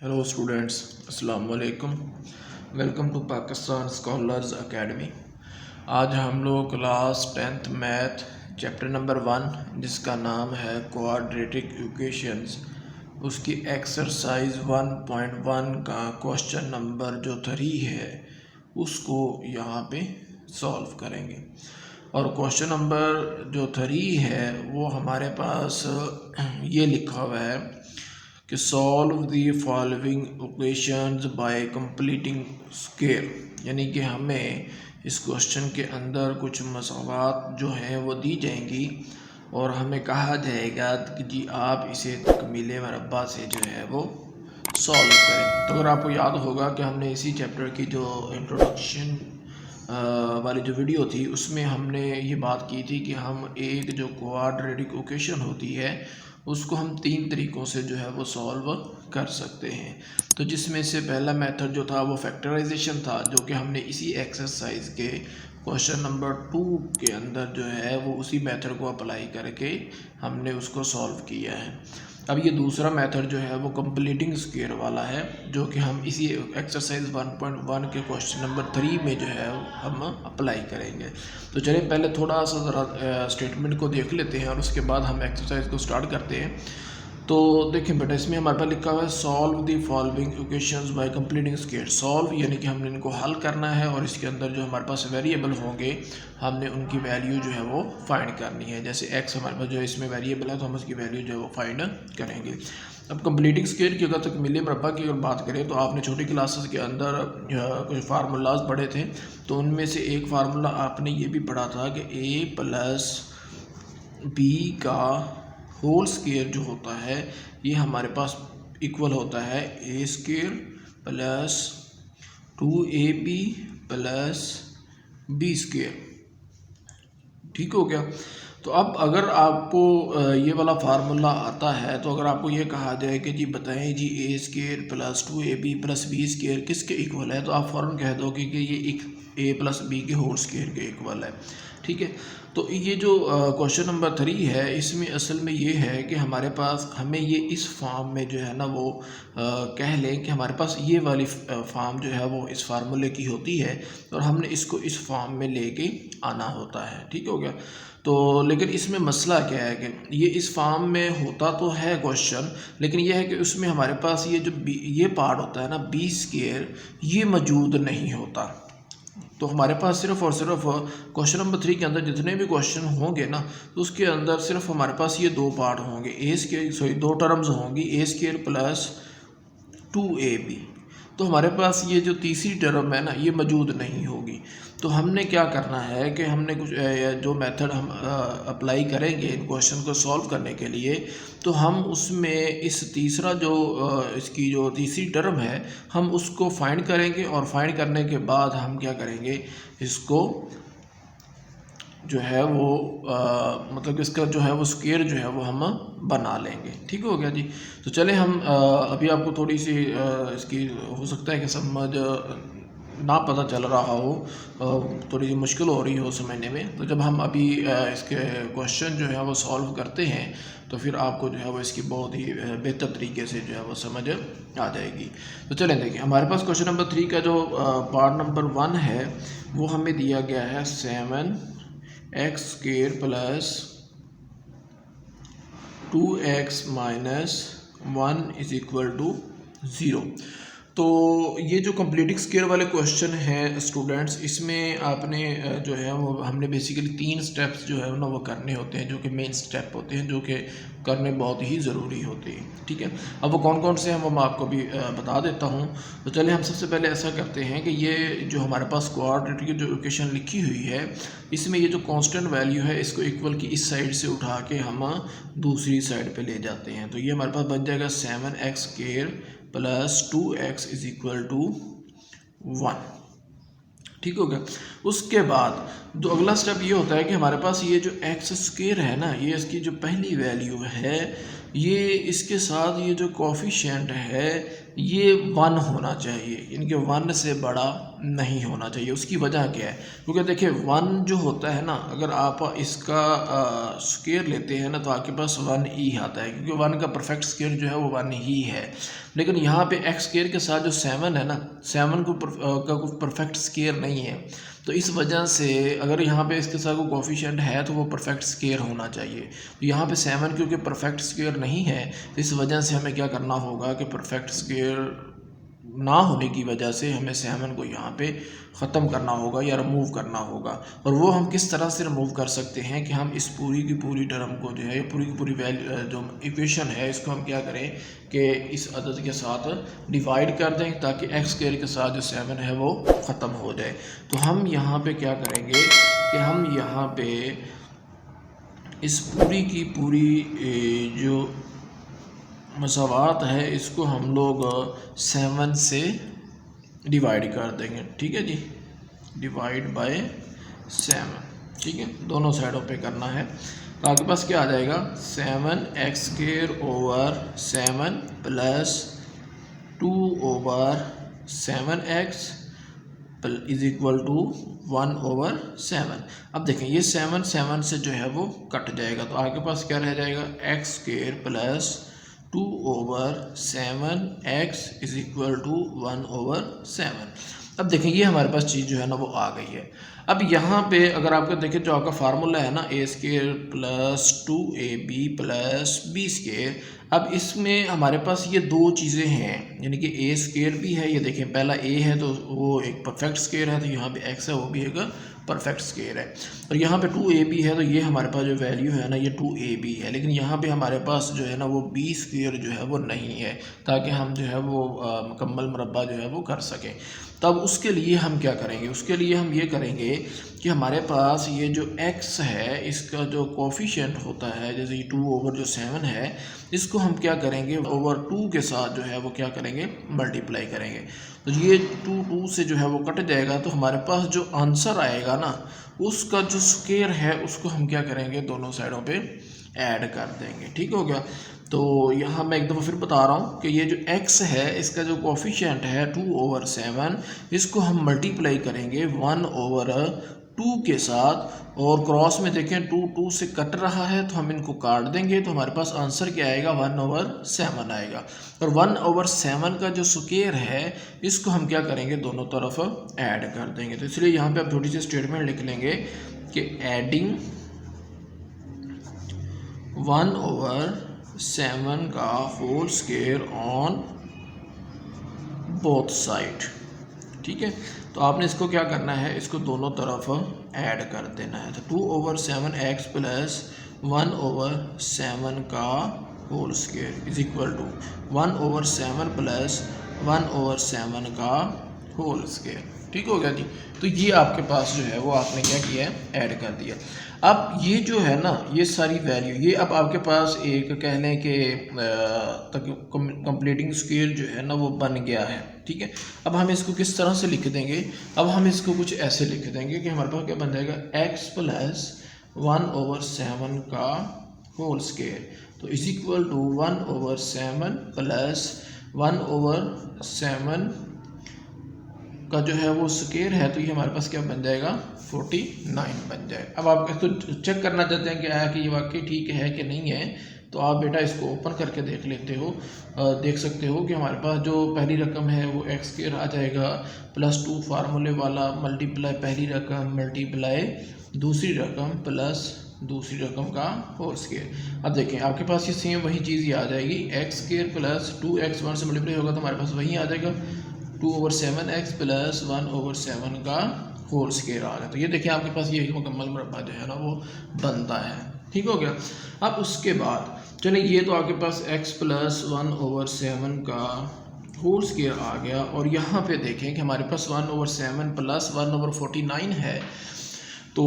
Hello students, अस्सलाम वालेकुम। Welcome to Pakistan scholars academy. आज हम लोग class 10th math chapter number 1 जिसका नाम है क्वाड्रेटिक इक्वेशंस, उसकी एक्सरसाइज 1.1 का क्वेश्चन नंबर जो 3 है उसको यहाँ पे सॉल्व करेंगे। और क्वेश्चन नंबर जो 3 है वो हमारे पास ये लिखा हुआ है कि solve the following equations bye completing square, यानी कि हमें इस क्वेश्चन के अंदर कुछ मसावात जो हैं वो दी जाएंगी और हमें कहा जाएगा कि जी आप इसे तकमील मरबा से जो है वो सॉल्व करें। तो अगर आपको याद होगा कि हमने इसी चैप्टर की जो इंट्रोडक्शन वाली जो वीडियो थी उसमें हमने ये बात की थी कि हम एक जो क्वाड्रेटिक इक्वेशन होती है उसको हम 3 तरीक़ों से जो है वो सॉल्व कर सकते हैं। तो जिसमें से पहला मेथड जो था वो फैक्टराइजेशन था, जो कि हमने इसी एक्सरसाइज के क्वेश्चन नंबर 2 के अंदर जो है वो उसी मेथड को अप्लाई करके हमने उसको सॉल्व किया है। अब ये दूसरा मेथड जो है वो कंप्लीटिंग स्क्वायर वाला है, जो कि हम इसी एक्सरसाइज 1.1 के क्वेश्चन नंबर 3 में जो है हम अप्लाई करेंगे। तो चलिए पहले थोड़ा सा ज़रा स्टेटमेंट को देख लेते हैं और उसके बाद हम एक्सरसाइज को स्टार्ट करते हैं। तो देखें बेटा, इसमें हमारे पास लिखा हुआ है solve the following equations bye completing square. Solve यानी कि हमने इनको हल करना है और इसके अंदर जो हमारे पास वेरिएबल होंगे हमने उनकी वैल्यू जो है वो फाइंड करनी है। जैसे एक्स हमारे पास जो इसमें वेरिएबल है तो हम उसकी वैल्यू जो है वो फाइंड करेंगे। अब कंप्लीटिंग स्क्वायर की अगर तकमील मरबा की अगर बात करें तो आपने छोटी क्लासेस के अंदर कुछ फार्मूलाज पढ़े थे, तो उनमें से एक फार्मूला आपने ये भी पढ़ा था कि a प्लस बी का होल स्क्वायर जो होता है ये हमारे पास इक्वल होता है a square plus 2ab plus b square. ठीक हो गया। तो अब अगर आपको ये वाला फार्मूला आता है तो अगर आपको ये कहा जाए कि जी बताएं जी a square plus 2ab plus b square किसके इक्वल है, तो आप फ़ौरन कह दोगे कि ये एक ए प्लस बी के होल स्क्वायर के इक्वल है। ठीक है। तो ये जो क्वेश्चन नंबर 3 है इसमें असल में ये है कि हमारे पास हमें ये इस फॉर्म में जो है ना वो कह लें कि हमारे पास ये वाली फॉर्म जो है वो इस फार्मूले की होती है और हमने इसको इस फॉर्म में लेके आना होता है। ठीक हो गया। तो लेकिन इसमें मसला क्या है कि ये इस फॉर्म में होता तो है क्वेश्चन, लेकिन ये है कि उसमें हमारे पास ये जो ये पार्ट होता है ना बी स्क्वायर, ये मौजूद नहीं होता। तो हमारे पास सिर्फ और सिर्फ क्वेश्चन नंबर 3 के अंदर जितने भी क्वेश्चन होंगे ना तो उसके अंदर सिर्फ हमारे पास ये दो पार्ट होंगे, ए स्क्वायर सॉरी दो टर्म्स होंगी, ए स्क्वायर प्लस 2ab। तो हमारे पास ये जो तीसरी टर्म है ना ये मौजूद नहीं होगी। तो हमने क्या करना है कि हमने कुछ जो मेथड हम अप्लाई करेंगे इन क्वेश्चन को सॉल्व करने के लिए, तो हम उसमें इस तीसरा जो इसकी जो तीसरी टर्म है हम उसको फाइंड करेंगे और फाइंड करने के बाद हम क्या करेंगे, इसको जो है वो मतलब इसका जो है वो स्क्वायर जो है वो हम बना लेंगे। ठीक हो गया जी। तो चले हम अभी आपको थोड़ी सी इसकी हो सकता है कि समझ ना पता चल रहा हो, थोड़ी सी मुश्किल हो रही हो समझने में। तो जब हम अभी इसके क्वेश्चन जो है वो सॉल्व करते हैं तो फिर आपको जो है वो इसकी बहुत ही बेहतर तरीके से जो है वो समझ आ जाएगी। तो चलें देखिए, हमारे पास क्वेश्चन नंबर 3 का जो पार्ट नंबर 1 है वो हमें दिया गया है 7x square plus 2x minus 1 is equal to 0। तो ये जो कंप्लीटिंग स्क्वायर वाले क्वेश्चन हैं स्टूडेंट्स, इसमें आपने जो है वो हमने बेसिकली 3 स्टेप्स जो है ना वो करने होते हैं, जो कि मेन स्टेप होते हैं, जो कि करने बहुत ही ज़रूरी होते हैं। ठीक है। अब वो कौन कौन से हैं वो मैं आपको भी बता देता हूँ। तो चलिए हम सबसे पहले ऐसा करते हैं कि ये जो हमारे पास क्वाड्रेटिक की जो इक्वेशन लिखी हुई है इसमें ये जो कांस्टेंट वैल्यू है इसको इक्वल की इस साइड से उठा के हम दूसरी साइड पे ले जाते हैं। तो ये हमारे पास बन जाएगा 7x square plus 2x is equal to 1। ठीक हो गया। उसके बाद जो अगला स्टेप ये होता है कि हमारे पास ये जो एक्स स्क्वायर है ना ये इसकी जो पहली वैल्यू है ये इसके साथ ये जो कोफिशिएंट है ये 1 होना चाहिए, इनके 1 से बड़ा नहीं होना चाहिए। उसकी वजह क्या है? क्योंकि देखिए 1 जो होता है ना, अगर आप इसका स्क्वायर लेते हैं ना तो आपके पास 1 ही आता है, क्योंकि 1 का परफेक्ट स्क्वायर जो है वो 1 ही है। लेकिन यहाँ पे एक्स स्क्वायर के साथ जो 7 है ना, 7 का कोई परफेक्ट स्क्वायर नहीं है, तो इस वजह से अगर यहाँ पे इसके साथ कोई कोफिशिएंट है तो वो परफेक्ट स्क्वायर होना चाहिए। तो यहाँ पे 7 क्योंकि परफेक्ट स्क्वायर नहीं है, तो इस वजह से हमें क्या करना होगा कि परफेक्ट स्क्वायर ना होने की वजह से हमें 7 को यहाँ पे ख़त्म करना होगा या रिमूव करना होगा। और वो हम किस तरह से रिमूव कर सकते हैं कि हम इस पूरी की पूरी टर्म को जो है, पूरी की पूरी वैल्यू जो इक्वेशन है, इसको हम क्या करें कि इस अदद के साथ डिवाइड कर दें ताकि एक्स स्क्वायर के साथ जो 7 है वो ख़त्म हो जाए। तो हम यहाँ पे क्या करेंगे कि हम यहाँ पे इस पूरी की पूरी जो मसावात है इसको हम लोग 7 से डिवाइड कर देंगे। ठीक है जी, डिवाइड बाय 7। ठीक है, दोनों साइडों पे करना है। तो आपके पास क्या आ जाएगा, 7x square over 7 plus 2 over 7x is equal to 1 over 7। अब देखें ये 7 से जो है वो कट जाएगा, तो आपके पास क्या रह जाएगा, x square plus 2 over 7x is equal to 1 over 7। अब देखें ये हमारे पास चीज़ जो है ना वो आ गई है। अब यहाँ पे अगर आपको देखें जो आपका फार्मूला है ना, a square plus 2ab plus b square, अब इसमें हमारे पास ये दो चीज़ें हैं, यानी कि ए स्क्वायर भी है, ये देखें पहला ए है तो वो एक परफेक्ट स्क्वायर है, तो यहाँ पे एक्स है वो भी एक परफेक्ट स्क्वायर है, और यहाँ पे 2ab है, तो ये हमारे पास जो वैल्यू है ना ये 2ab है। लेकिन यहाँ पे हमारे पास जो है ना वो बी स्क्वायर जो है वो नहीं है, ताकि हम जो है वो मुकम्मल मुरब्बा जो है वो कर सकें। तब उसके लिए हम क्या करेंगे, उसके लिए हम ये करेंगे कि हमारे पास ये जो x है इसका जो कोफिशिएंट होता है, जैसे ये 2 ओवर जो 7 है, इसको हम क्या करेंगे ओवर 2 के साथ जो है वो क्या करेंगे, मल्टीप्लाई करेंगे। तो ये 2 से जो है वो कट जाएगा, तो हमारे पास जो आंसर आएगा ना उसका जो स्क्वायर है उसको हम क्या करेंगे, दोनों साइडों पे ऐड कर देंगे। ठीक हो गया। तो यहाँ मैं एक दफ़ा फिर बता रहा हूँ कि ये जो x है इसका जो कोफिशिएंट है 2 ओवर 7, इसको हम मल्टीप्लाई करेंगे 1 ओवर 2 के साथ, और क्रॉस में देखें 2 से कट रहा है तो हम इनको काट देंगे, तो हमारे पास आंसर क्या आएगा, 1 ओवर 7 आएगा। और 1 ओवर 7 का जो स्क्वायर है इसको हम क्या करेंगे, दोनों तरफ ऐड कर देंगे। तो इसलिए यहाँ पे आप थोड़ी सी स्टेटमेंट लिख लेंगे कि एडिंग 1 ओवर 7 का whole square on both side. ठीक है, तो आपने इसको क्या करना है, इसको दोनों तरफ ऐड कर देना है। तो 2 ओवर 7x प्लस 1 ओवर 7 का whole square is equal to 1 over 7 plus 1 over 7 का होल स्क्वायर। ठीक हो गया जी। तो ये आपके पास जो है वो आपने क्या किया है, ऐड कर दिया। अब ये जो है ना ये सारी वैल्यू, ये अब आपके पास एक कह लें कि कंप्लीटिंग स्क्वायर जो है ना वो बन गया है। ठीक है, अब हम इसको किस तरह से लिख देंगे, अब हम इसको कुछ ऐसे लिख देंगे कि हमारे पास क्या बन जाएगा, x प्लस 1 ओवर 7 का होल स्क्वायर, तो is equal to 1 over 7 plus 1 over 7 का जो है वो स्क्वायर है, तो ये हमारे पास क्या बन जाएगा, 49 बन जाएगा। अब आप इसको चेक करना चाहते हैं कि आया कि ये वाकई ठीक है कि नहीं है, तो आप बेटा इसको ओपन करके देख लेते हो, देख सकते हो कि हमारे पास जो पहली रकम है वो एक्स स्क्वायर आ जाएगा प्लस 2 फार्मूले वाला, मल्टीप्लाई पहली रकम मल्टीप्लाई दूसरी रकम प्लस दूसरी रकम का होल स्क्वायर। अब देखें आपके पास ये सेम वही चीज़ ही आ जाएगी, एक्स स्क्वायर प्लस 2x 1 से मल्टीप्लाई होगा तो हमारे पास वही आ जाएगा 2 ओवर 7x प्लस 1 ओवर 7 का होल स्क्वायर आ गया। तो ये देखिए आपके पास ये मुकम्मल मुरब्बा जो है ना वो बनता है। ठीक हो गया। अब उसके बाद चलिए ये तो आपके पास x प्लस 1 ओवर 7 का होल स्क्वायर आ गया, और यहाँ पे देखें कि हमारे पास 1 ओवर 7 प्लस 1 ओवर 49 है, तो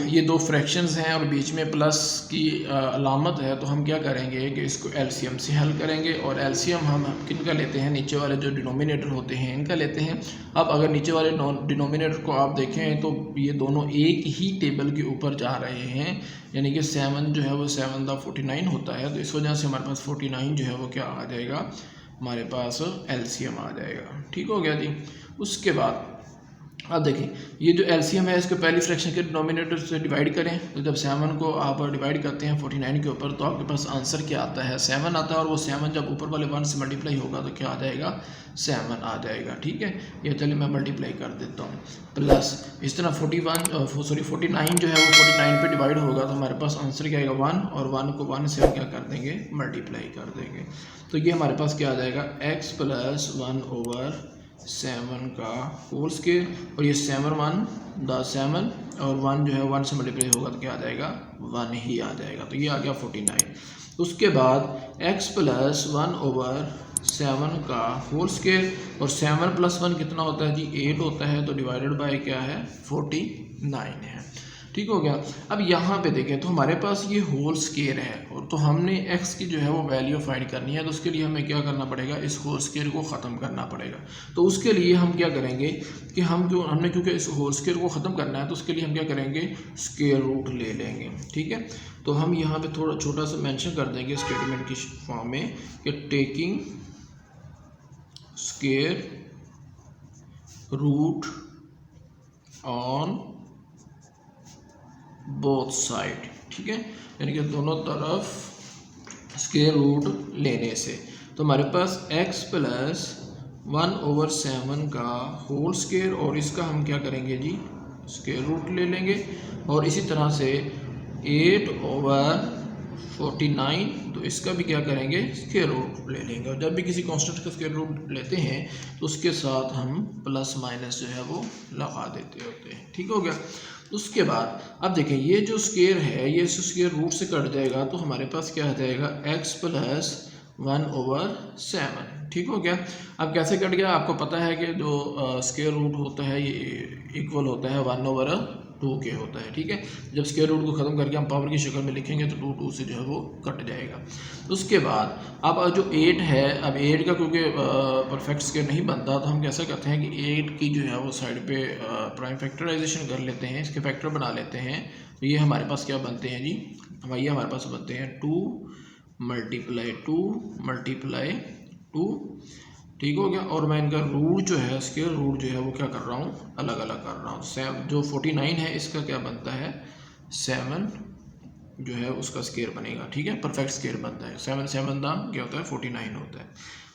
ये दो फ्रैक्शंस हैं और बीच में प्लस की अलामत है, तो हम क्या करेंगे कि इसको एलसीएम से हल करेंगे, और एलसीएम हम किन का लेते हैं, नीचे वाले जो डिनोमिनेटर होते हैं इनका लेते हैं। अब अगर नीचे वाले डिनोमिनेटर को आप देखें तो ये दोनों एक ही टेबल के ऊपर जा रहे हैं, यानी कि 7 जो है वो 7 दा 49 होता है, तो इस वजह से हमारे पास 49 जो है वो क्या आ जाएगा, हमारे पास एलसीएम आ जाएगा। ठीक हो गया जी। उसके बाद अब देखिए ये जो एलसीएम है इसको पहली फ्रैक्शन के डिनोमिनेटर से डिवाइड करें, तो जब 7 को आप डिवाइड करते हैं 49 के ऊपर तो आपके पास आंसर क्या आता है 7 आता है, और वो 7 जब ऊपर वाले 1 से मल्टीप्लाई होगा तो क्या आ जाएगा 7 आ जाएगा। ठीक है, ये चलिए मैं मल्टीप्लाई कर देता हूँ, प्लस इस तरह 49 जो है वो 49 पे डिवाइड होगा तो हमारे पास आंसर क्या आएगा 1, और 1 को 1 से क्या कर देंगे मल्टीप्लाई कर देंगे, तो ये हमारे पास क्या आ जाएगा x प्लस 1/7 का होल स्क्वायर, और ये 7 और 1 जो है 1 से मल्टीप्लाई होगा तो क्या आ जाएगा 1 ही आ जाएगा, तो ये आ गया 49। उसके बाद x प्लस 1/7 का होल स्क्वायर, और 7 + 1 कितना होता है जी 8 होता है, तो डिवाइडेड बाय क्या है 49 है। ठीक हो गया। अब यहाँ पे देखें तो हमारे पास ये होल स्क्वायर है, और तो हमने x की जो है वो वैल्यू फाइंड करनी है, तो उसके लिए हमें क्या करना पड़ेगा इस होल स्क्वायर को ख़त्म करना पड़ेगा। तो उसके लिए हम क्या करेंगे कि क्योंकि इस होल स्क्वायर को ख़त्म करना है तो उसके लिए हम क्या करेंगे स्क्वायर रूट ले लेंगे। ठीक है, तो हम यहाँ पे थोड़ा छोटा सा मेंशन कर देंगे स्टेटमेंट की फॉर्म में कि taking square root on both side. ठीक है, यानी कि दोनों तरफ स्क्वायर रूट लेने से, तो हमारे पास x प्लस 1/7 का होल स्क्वायर, और इसका हम क्या करेंगे जी स्क्वायर रूट ले लेंगे, और इसी तरह से 8/49, तो इसका भी क्या करेंगे स्क्वायर रूट ले लेंगे। और जब भी किसी कांस्टेंट का स्क्वायर रूट लेते हैं तो उसके साथ हम प्लस माइनस जो है वो लगा देते होते हैं। ठीक हो गया। उसके बाद अब देखें ये जो स्क्वायर है ये इस स्क्वायर रूट से कट जाएगा, तो हमारे पास क्या आ जाएगा x प्लस 1/7। ठीक हो गया। अब कैसे कट गया, आपको पता है कि जो स्क्वायर रूट होता है ये इक्वल होता है 1/2 के होता है। ठीक है, जब स्क्वायर रूट को ख़त्म करके हम पावर की शक्ल में लिखेंगे तो 2 से जो है वो कट जाएगा। उसके बाद अब जो 8 है, अब 8 का क्योंकि परफेक्ट स्क्वायर नहीं बनता तो हम कैसा करते हैं कि 8 की जो है वो साइड पे प्राइम फैक्टराइजेशन कर लेते हैं, इसके फैक्टर बना लेते हैं, तो ये हमारे पास क्या बनते हैं जी ये हमारे पास बनते हैं 2 × 2। ठीक हो गया। और मैं इनका रूट जो है स्क्वायर रूट जो है वो क्या कर रहा हूँ अलग अलग कर रहा हूँ। जो 49 है इसका क्या बनता है 7 जो है उसका स्क्वायर बनेगा। ठीक है, परफेक्ट स्क्वायर बनता है 7 दाम क्या होता है 49 होता है।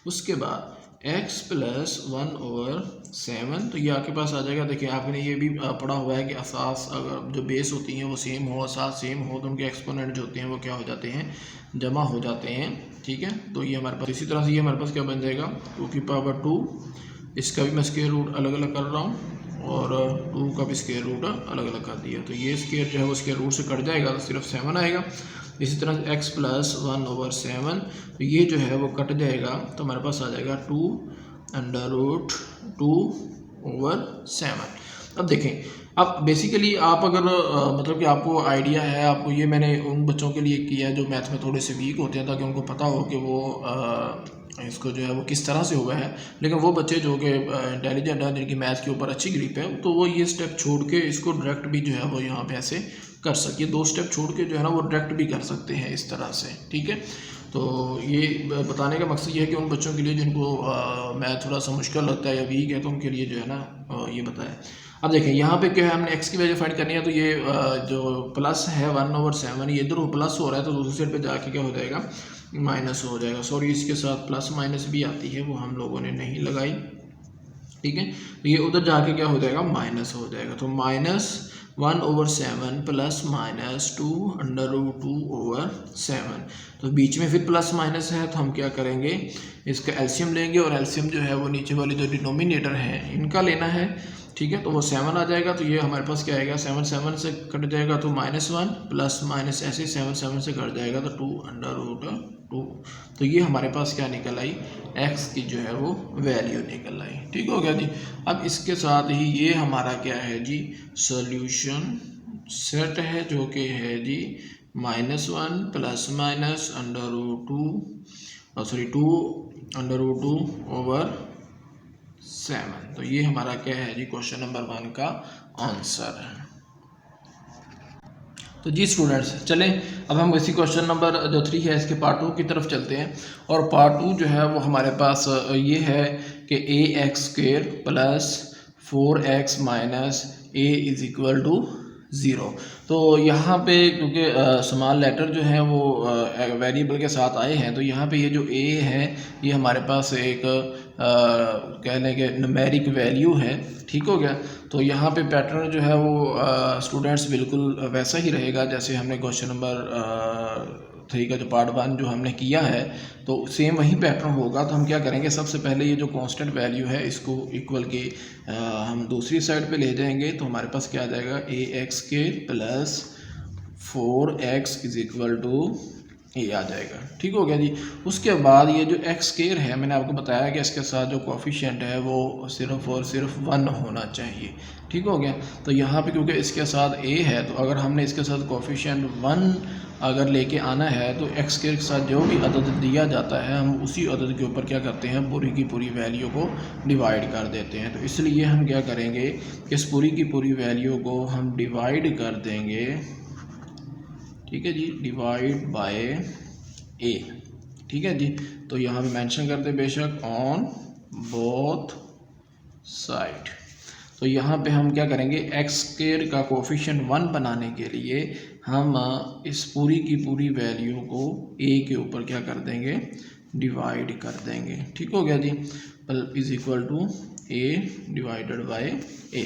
उसके बाद x प्लस 1/7, तो ये आपके पास आ जाएगा। देखिए आपने ये भी पढ़ा हुआ है कि असास अगर जो बेस होती हैं वो सेम हो, असास सेम हो, तो उनके एक्सपोनेंट जो होते हैं वो क्या हो जाते हैं जमा हो जाते हैं। ठीक है, तो ये हमारे पास इसी तरह से ये हमारे पास क्या बन जाएगा 2 इसका भी मैं स्क्वायर रूट अलग अलग कर रहा हूँ, और 2 का भी स्क्वायर रूट अलग अलग कर दिया, तो ये स्क्वायर जो है वो स्क्वायर रूट से कट जाएगा तो सिर्फ 7 आएगा। इसी तरह x प्लस 1/7, तो ये जो है वो कट जाएगा तो हमारे पास आ जाएगा 2√2/7। अब देखें, अब बेसिकली आप अगर मतलब कि आपको आइडिया है, आपको ये मैंने उन बच्चों के लिए किया है जो मैथ में थोड़े से वीक होते हैं ताकि उनको पता हो कि वो इसको जो है वो किस तरह से हुआ है। लेकिन वो बच्चे जो कि इंटेलिजेंट है जिनकी मैथ के ऊपर अच्छी ग्रिप है तो वो ये स्टेप छोड़ के इसको डायरेक्ट भी जो है वो यहाँ पे ऐसे कर सके, 2 स्टेप छोड़ के जो है ना वो डायरेक्ट भी कर सकते हैं इस तरह से। ठीक है, तो ये बताने का मकसद ये है कि उन बच्चों के लिए जिनको मैथ थोड़ा सा मुश्किल लगता है या वीक है तो उनके लिए जो है ना ये बताया। अब देखें यहाँ पे क्या है, हमने x की वैल्यू फाइंड करनी है, तो ये जो प्लस है 1/7 ये इधर प्लस हो रहा है तो दूसरी साइड पे जाके क्या हो जाएगा माइनस हो जाएगा। सॉरी, इसके साथ प्लस माइनस भी आती है वो हम लोगों ने नहीं लगाई। ठीक है, तो ये उधर जाके क्या हो जाएगा माइनस हो जाएगा, तो -1/7 प्लस माइनस 2√2/7, तो बीच में फिर प्लस माइनस है तो हम क्या करेंगे इसका एलसीएम लेंगे, और एलसीएम जो है वो नीचे वाली जो डिनोमिनेटर है इनका लेना है। ठीक है, तो वो 7 आ जाएगा, तो ये हमारे पास क्या आएगा 7 से कट जाएगा तो -1 प्लस माइनस ऐसे 7 से कट जाएगा तो 2√2, तो ये हमारे पास क्या निकल आई x की जो है वो वैल्यू निकल आई। ठीक हो गया जी। अब इसके साथ ही ये हमारा क्या है जी सॉल्यूशन सेट है जो कि है जी -1 प्लस माइनस √2/7, तो ये हमारा क्या है जी क्वेश्चन नंबर 1 का आंसर है। तो जी स्टूडेंट्स चलें अब हम इसी क्वेश्चन नंबर जो 3 है इसके पार्ट 2 की तरफ चलते हैं, और पार्ट 2 जो है वो हमारे पास ये है कि ax² plus 4x minus A is equal to 0। तो यहाँ पे क्योंकि स्मॉल लेटर जो है वो वेरिएबल के साथ आए हैं, तो यहाँ पे ये जो a है ये हमारे पास एक कह लें कि न्यूमेरिक वैल्यू है। ठीक हो गया। तो यहाँ पे पैटर्न जो है वो स्टूडेंट्स बिल्कुल वैसा ही रहेगा जैसे हमने क्वेश्चन नंबर 3 का जो पार्ट 1 जो हमने किया है, तो सेम वही पैटर्न होगा। तो हम क्या करेंगे, सबसे पहले ये जो कांस्टेंट वैल्यू है इसको इक्वल के हम दूसरी साइड पे ले जाएंगे। तो हमारे पास क्या आ जाएगा, ax² plus 4x is equal to a आ जाएगा। ठीक हो गया जी। उसके बाद ये जो x² है, मैंने आपको बताया कि इसके साथ जो कोफिशिएंट है वो सिर्फ और सिर्फ 1 होना चाहिए। ठीक हो गया। तो यहाँ पे क्योंकि इसके साथ a है, तो अगर हमने इसके साथ कोफिशिएंट 1 अगर लेके आना है तो x² के साथ जो भी अदद दिया जाता है हम उसी अदद के ऊपर क्या करते हैं, पूरी की पूरी वैल्यू को डिवाइड कर देते हैं। तो इसलिए हम क्या करेंगे, इस पूरी की पूरी वैल्यू को हम डिवाइड कर देंगे। ठीक है जी, डिवाइड बाय a। ठीक है जी। तो यहाँ पे मेंशन करते बेशक ऑन बोथ साइड। तो यहाँ पे हम क्या करेंगे, x² का कोफिशिएंट 1 बनाने के लिए हम इस पूरी की पूरी वैल्यू को a के ऊपर क्या कर देंगे, डिवाइड कर देंगे। ठीक हो गया जी। Is equal to a divided by a।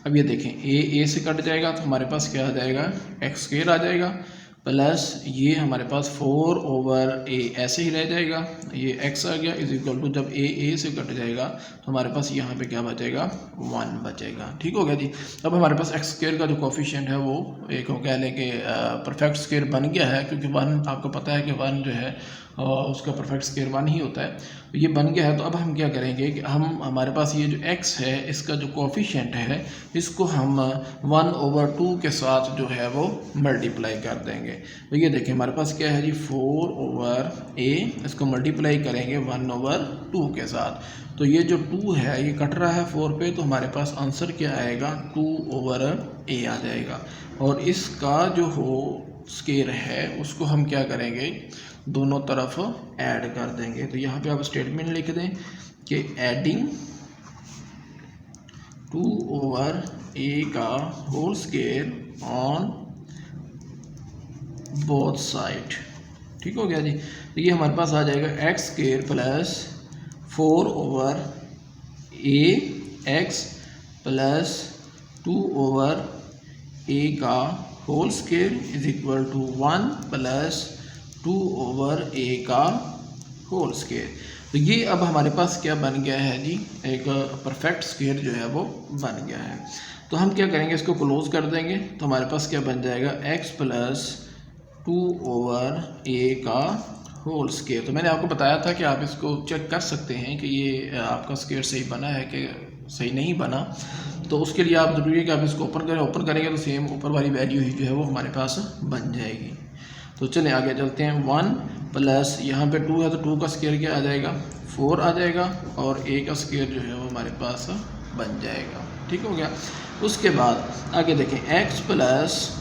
अब ये देखें, a से कट जाएगा तो हमारे पास क्या आ जाएगा, x² आ जाएगा, प्लस ये हमारे पास 4/a ऐसे ही रह जाएगा, ये x आ गया, इज इक्वल टू जब a से कट जाएगा तो हमारे पास यहाँ पे क्या बचेगा, 1 बचेगा। ठीक हो गया जी। अब हमारे पास x² का जो कोफिशिएंट है वो एक कह लें कि परफेक्ट स्क्वायर बन गया है, क्योंकि 1 आपको पता है कि 1 जो है उसका परफेक्ट स्क्वायर 1 ही होता है। तो ये बन गया है। तो अब हम क्या करेंगे कि हम हमारे पास ये जो x है इसका जो कोफिशिएंट है इसको हम 1/2 के साथ जो है वो मल्टीप्लाई कर देंगे। तो ये देखिए हमारे पास क्या है जी, 4/a, इसको मल्टीप्लाई करेंगे 1/2 के साथ। तो ये जो 2 है ये कट रहा है 4 पे, तो हमारे पास आंसर क्या आएगा, 2/a आ जाएगा। और इसका जो हो स्क्वायर है उसको हम क्या करेंगे, दोनों तरफ ऐड कर देंगे। तो यहाँ पे आप स्टेटमेंट लिख दें कि एडिंग 2/a का whole square on both side. ठीक हो गया जी। तो ये हमारे पास आ जाएगा x² plus 4/ax plus 2/a का whole square is equal to 1 plus 2/a का होल स्क्वायर। तो ये अब हमारे पास क्या बन गया है जी, एक परफेक्ट स्क्वायर जो है वो बन गया है। तो हम क्या करेंगे, इसको क्लोज कर देंगे। तो हमारे पास क्या बन जाएगा, x प्लस 2/a का होल स्क्वायर। तो मैंने आपको बताया था कि आप इसको चेक कर सकते हैं कि ये आपका स्क्वायर सही बना है कि सही नहीं बना। तो उसके लिए आप ज़रूरी है कि आप इसको ओपन करें। ओपन करेंगे तो सेम ऊपर वाली वैल्यू ही जो है वो हमारे पास बन जाएगी। तो चलिए आगे चलते हैं। 1 प्लस यहाँ पे 2 है तो 2 का स्क्वायर क्या आ जाएगा, 4 आ जाएगा, और a का स्क्वायर जो है वो हमारे पास बन जाएगा। ठीक हो गया। उसके बाद आगे देखें, x प्लस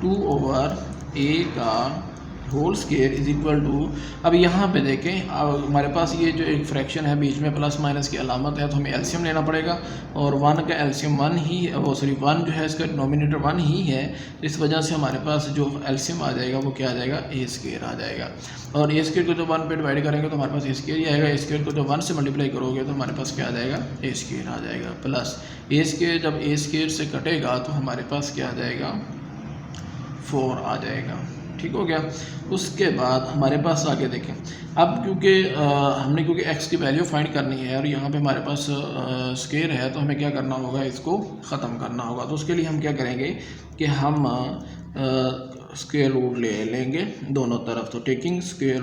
2/a का whole square is equal to, अब यहाँ पे देखें अब हमारे पास ये जो एक फ्रैक्शन है बीच में प्लस माइनस की अलामत है, तो हमें एलसीएम लेना पड़ेगा। और 1 का एलसीएम 1 ही है, वो सॉरी 1 जो है इसका डिनोमिनेटर 1 ही है। इस वजह से हमारे पास जो एलसीएम आ जाएगा वो क्या आ जाएगा, a² आ जाएगा। और a² को जो 1 पे डिवाइड करेंगे तो हमारे पास a² ही आएगा। a² को जो 1 से मल्टीप्लाई करोगे तो हमारे पास क्या आ जाएगा, a² आ जाएगा। प्लस a² जब a² से कटेगा तो हमारे पास क्या आ जाएगा, 4 आ जाएगा। ठीक हो गया। उसके बाद हमारे पास आगे देखें, अब क्योंकि हमने x की वैल्यू फाइंड करनी है और यहाँ पे हमारे पास स्क्वायर है, तो हमें क्या करना होगा, इसको ख़त्म करना होगा। तो उसके लिए हम क्या करेंगे कि हम स्क्वायर रूट ले लेंगे दोनों तरफ। तो taking square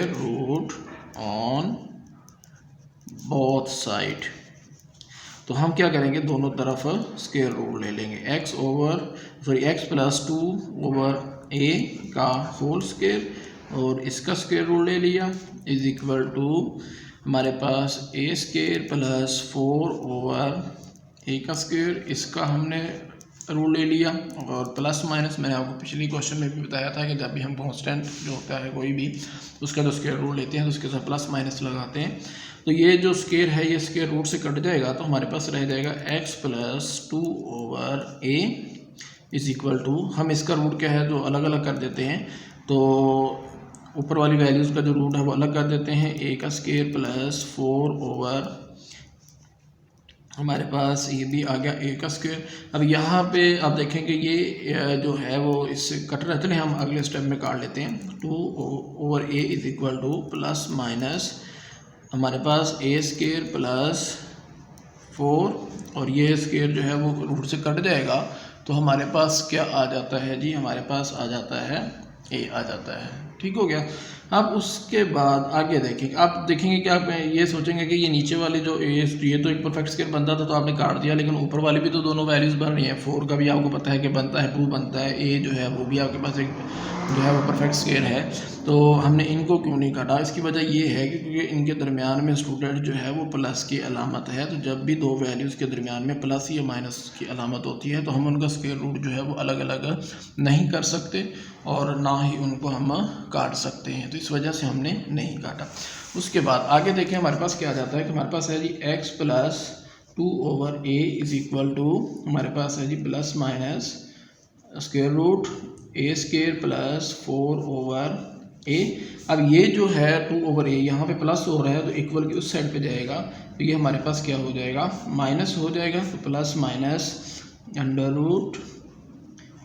root on both side. तो हम क्या करेंगे, दोनों तरफ स्क्वायर रूट ले लेंगे। x प्लस 2/a का होल स्क्वायर और इसका स्क्वायर रूट ले लिया इज इक्वल टू हमारे पास a² प्लस 4/a का स्क्वायर, इसका हमने रूल ले लिया, और प्लस माइनस मैंने आपको पिछली क्वेश्चन में भी बताया था कि जब भी हम कांस्टेंट जो होता है कोई भी उसका जो स्क्वायर रूट लेते हैं तो उसके साथ प्लस माइनस लगाते हैं। तो ये जो स्क्वायर है ये स्क्वायर रूट से कट जाएगा, तो हमारे पास रह जाएगा x + 2/a is equal to, हम इसका रूट क्या है जो अलग अलग कर देते हैं, तो ऊपर वाली वैल्यूज़ का जो रूट है वो अलग कर देते हैं, a का स्क्वायर प्लस 4 हमारे पास ये भी आ गया a का स्क्वायर। अब यहाँ पे आप देखेंगे ये जो है वो इससे कट रहे थे, हम अगले स्टेप में काट लेते हैं। 2/a is equal two plus minus हमारे पास a स्क्वायर प्लस 4 और ये स्क्वायर जो है वो रूट से कट जाएगा, तो हमारे पास क्या आ जाता है जी, हमारे पास आ जाता है a आ जाता है। ठीक हो गया। अब उसके बाद आगे देखेंगे, आप देखेंगे कि आप ये सोचेंगे कि ये नीचे वाली जो ये तो एक परफेक्ट स्क्वायर बनता था तो आपने काट दिया, लेकिन ऊपर वाली भी तो दोनों वैल्यूज़ बन रही हैं। 4 का भी आपको पता है कि बनता है, 2 बनता है, a जो है वो भी आपके पास एक जो है वो परफेक्ट स्क्वायर है। तो हमने इनको क्यों नहीं काटा, इसकी वजह ये है कि क्योंकि इनके दरमियान में स्टूडेंट जो है वो प्लस की अलामत है, तो जब भी दो वैल्यूज़ के दरमियान में प्लस या माइनस की अलामत होती है तो हम उनका स्क्वायर रूट जो है वो अलग अलग नहीं कर सकते और ना ही उनको हम काट सकते हैं, तो इस वजह से हमने नहीं काटा। उसके बाद आगे देखें हमारे पास क्या आ जाता है कि हमारे पास है जी x + 2/a is equal to, हमारे पास है जी plus minus square root a square plus 4/a। अब ये जो है 2/a यहाँ पे प्लस हो रहा है तो इक्वल की उस साइड पे जाएगा, तो ये हमारे पास क्या हो जाएगा, माइनस हो जाएगा, तो plus minus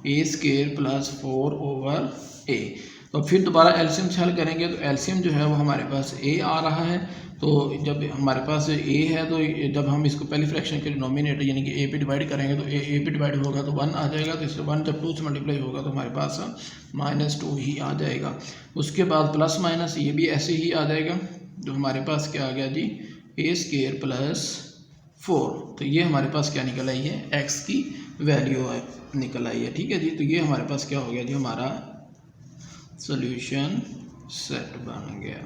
√a square plus 4/a। तो फिर दोबारा एलसीएम से हल करेंगे, तो एलसीएम जो है वो हमारे पास a आ रहा है, तो जब हमारे पास a है तो जब हम इसको पहली फ्रैक्शन के डिनोमिनेटर यानी कि a पे डिवाइड करेंगे तो a पे डिवाइड होगा तो 1 आ जाएगा, तो इससे 1 जब 2 से मल्टीप्लाई होगा तो हमारे पास -2 ही आ जाएगा। उसके बाद प्लस माइनस ये भी ऐसे ही आ जाएगा, जो हमारे पास क्या आ गया जी, a स्क्वायर प्लस 4, तो ये हमारे पास क्या निकल आई है, x की वैल्यू है निकल आई है। ठीक है जी, तो ये हमारे पास क्या हो गया जी, हमारा सोल्यूशन सेट बन गया,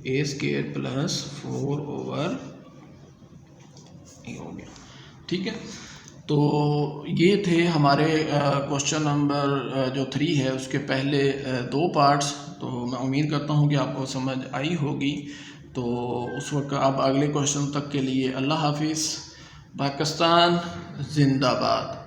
a स्क्वायर प्लस 4/a हो गया। ठीक है, तो ये थे हमारे क्वेश्चन नंबर जो 3 है उसके पहले 2 पार्ट्स। तो मैं उम्मीद करता हूँ कि आपको समझ आई होगी। तो उस वक्त अब अगले क्वेश्चन तक के लिए अल्लाह हाफिज़। पाकिस्तान जिंदाबाद।